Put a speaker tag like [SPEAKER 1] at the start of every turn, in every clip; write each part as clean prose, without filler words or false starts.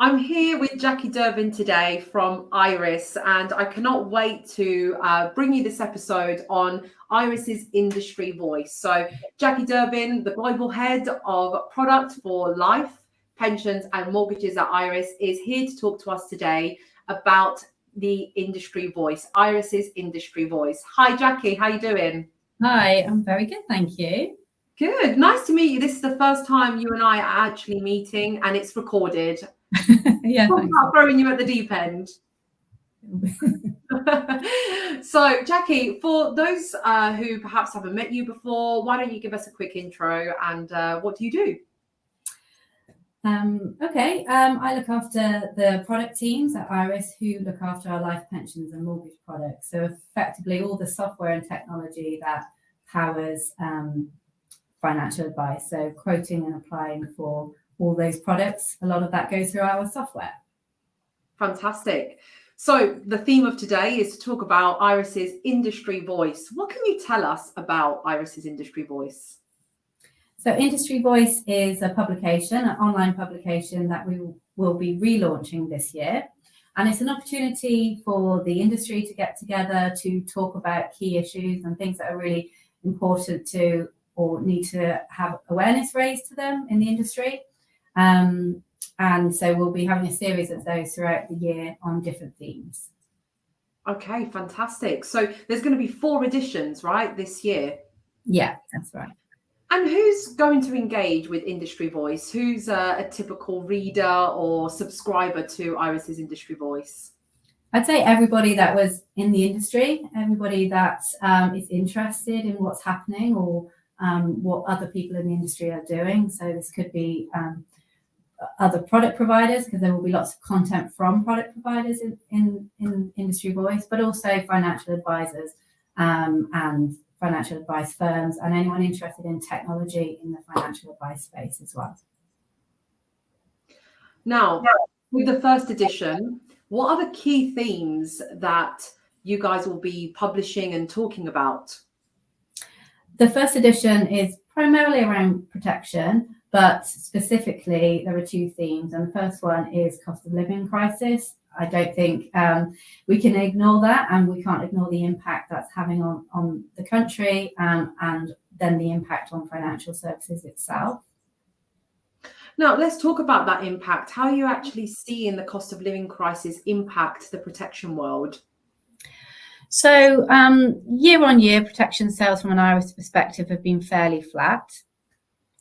[SPEAKER 1] I'm here with Jackie Durbin today from Iress, and I cannot wait to bring you this episode on Iress's industry voice. So, Jackie Durbin, the global head of product for life, pensions, and mortgages at Iress, is here to talk to us today about the industry voice, Iress's industry voice. Hi, Jackie. How you doing?
[SPEAKER 2] Hi, I'm very good, thank you.
[SPEAKER 1] Good. Nice to meet you. This is the first time you and I are actually meeting, and it's recorded.
[SPEAKER 2] Yeah,
[SPEAKER 1] Talk about throwing you at the deep end. So, Jackie, for those who perhaps haven't met you before, why don't you give us a quick intro and what do you do?
[SPEAKER 2] I look after the product teams at Iress who look after our life pensions and mortgage products. So effectively all the software and technology that powers financial advice. So quoting and applying for all those products, a lot of that goes through our software.
[SPEAKER 1] Fantastic. So the theme of today is to talk about Iress's industry voice. What can you tell us about Iress's industry voice?
[SPEAKER 2] So Industry Voice is a publication, an online publication that we will be relaunching this year. And it's an opportunity for the industry to get together to talk about key issues and things that are really important to or need to have awareness raised to them in the industry. And so we'll be having a series of those throughout the year on different themes.
[SPEAKER 1] Okay, fantastic. So there's going to be 4 editions, right, this year?
[SPEAKER 2] Yeah, that's right.
[SPEAKER 1] And who's going to engage with Industry Voice? Who's a typical reader or subscriber to Iress's Industry Voice?
[SPEAKER 2] I'd say everybody that was in the industry, everybody that is interested in what's happening or what other people in the industry are doing. So this could be other product providers, because there will be lots of content from product providers in Industry Voice, but also financial advisors and financial advice firms and anyone interested in technology in the financial advice space as well.
[SPEAKER 1] Now, with the first edition, what are the key themes that you guys will be publishing and talking about?
[SPEAKER 2] The first edition is primarily around protection, but specifically there are 2 themes. And the first one is cost of living crisis. I don't think we can ignore that, and we can't ignore the impact that's having on the country and then the impact on financial services itself.
[SPEAKER 1] Now, let's talk about that impact. How are you actually seeing the cost of living crisis impact the protection world?
[SPEAKER 2] So year on year, protection sales from an Iress perspective have been fairly flat,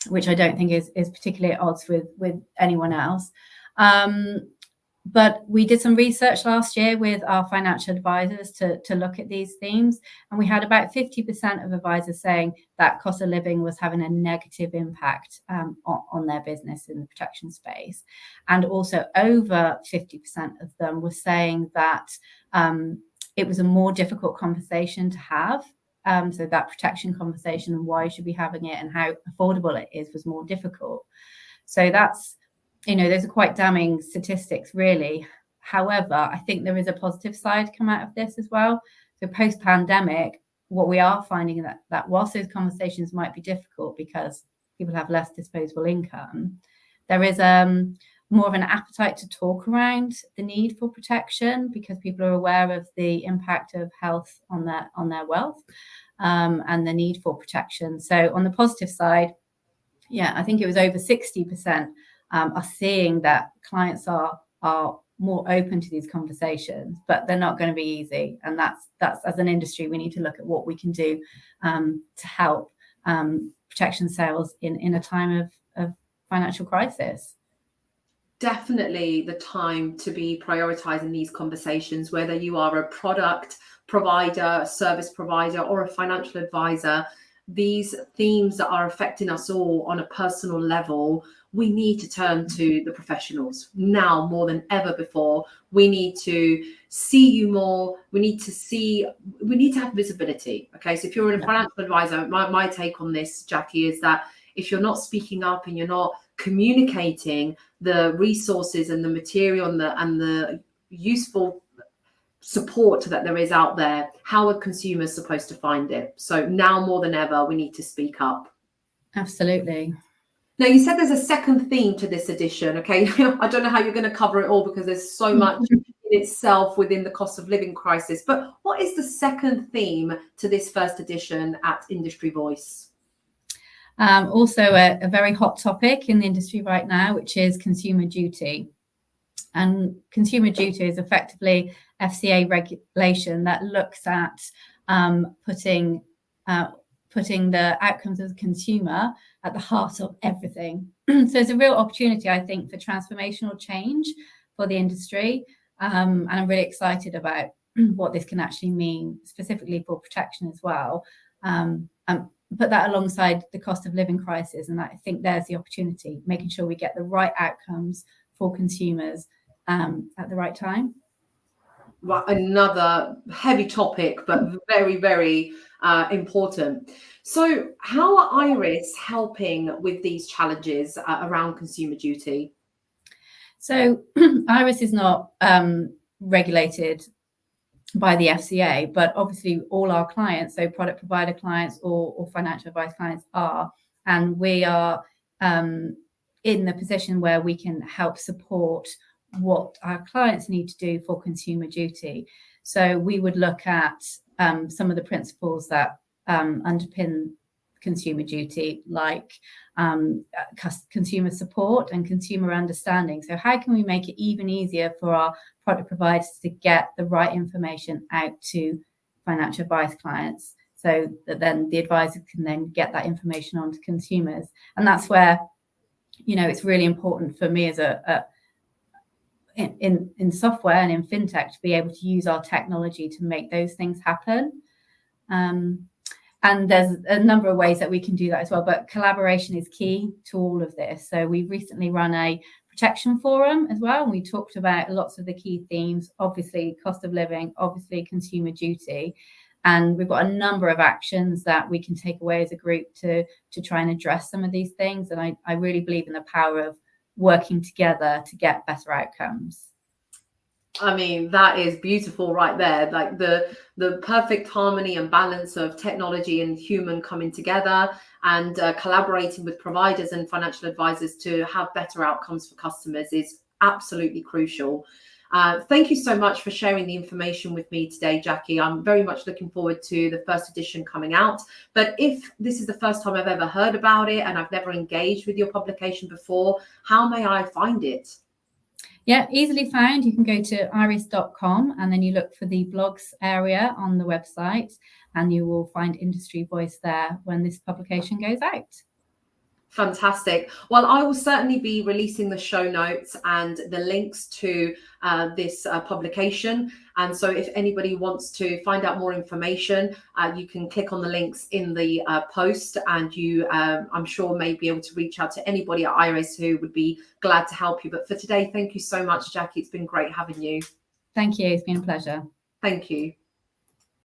[SPEAKER 2] which I don't think is particularly at odds with anyone else. But we did some research last year with our financial advisors to look at these themes. And we had about 50% of advisors saying that cost of living was having a negative impact on their business in the protection space. And also over 50% of them were saying that it was a more difficult conversation to have. So that protection conversation and why you should be having it and how affordable it is was more difficult. So that's, those are quite damning statistics, really. However, I think there is a positive side come out of this as well. So post-pandemic, what we are finding that whilst those conversations might be difficult because people have less disposable income, there is more of an appetite to talk around the need for protection because people are aware of the impact of health on their wealth and the need for protection. So on the positive side, yeah, I think it was over 60% are seeing that clients are more open to these conversations, but they're not going to be easy. And that's as an industry, we need to look at what we can do to help protection sales in a time of financial crisis.
[SPEAKER 1] Definitely the time to be prioritizing these conversations, whether you are a product provider, a service provider, or a financial advisor. These themes that are affecting us all on a personal level, we need to turn to the professionals now more than ever before. We need to see you more. We need to have visibility. Okay, so if you're a financial advisor, my take on this, Jackie, is that if you're not speaking up and you're not communicating the resources and the material and the useful support that there is out there, how are consumers supposed to find it? So now more than ever, we need to speak up.
[SPEAKER 2] Absolutely.
[SPEAKER 1] Now, you said there's a second theme to this edition, okay? I don't know how you're going to cover it all because there's so much in itself within the cost of living crisis. But what is the second theme to this first edition at Industry Voice?
[SPEAKER 2] Also a very hot topic in the industry right now, which is consumer duty. And consumer duty is effectively FCA regulation that looks at putting the outcomes of the consumer at the heart of everything. So it's a real opportunity, I think, for transformational change for the industry. And I'm really excited about what this can actually mean, specifically for protection as well. And put that alongside the cost of living crisis. And I think there's the opportunity, making sure we get the right outcomes for consumers at the right time.
[SPEAKER 1] Well, another heavy topic, but very, very important. So how are Iress helping with these challenges around consumer duty?
[SPEAKER 2] So Iress is not regulated by the FCA, but obviously all our clients, so product provider clients or financial advice clients are, and we are in the position where we can help support what our clients need to do for consumer duty. So we would look at some of the principles that underpin consumer duty, like consumer support and consumer understanding. So how can we make it even easier for our product providers to get the right information out to financial advice clients, so that then the advisor can then get that information on to consumers? And that's where, you know, it's really important for me as in software and in fintech to be able to use our technology to make those things happen. And there's a number of ways that we can do that as well, but collaboration is key to all of this. So we've recently run a protection forum as well, and we talked about lots of the key themes, obviously cost of living, obviously consumer duty, and we've got a number of actions that we can take away as a group to try and address some of these things. And I really believe in the power of working together to get better outcomes.
[SPEAKER 1] I mean, that is beautiful right there. Like the perfect harmony and balance of technology and human coming together and collaborating with providers and financial advisors to have better outcomes for customers is absolutely crucial. Thank you so much for sharing the information with me today, Jackie. I'm very much looking forward to the first edition coming out. But if this is the first time I've ever heard about it and I've never engaged with your publication before, how may I find it?
[SPEAKER 2] Yeah, easily found. You can go to iress.com and then you look for the blogs area on the website and you will find Industry Voice there when this publication goes out.
[SPEAKER 1] Fantastic. Well, I will certainly be releasing the show notes and the links to this publication. And so if anybody wants to find out more information, you can click on the links in the post, and you, I'm sure, may be able to reach out to anybody at Iress who would be glad to help you. But for today, thank you so much, Jackie. It's been great having you.
[SPEAKER 2] Thank you. It's been a pleasure.
[SPEAKER 1] Thank you.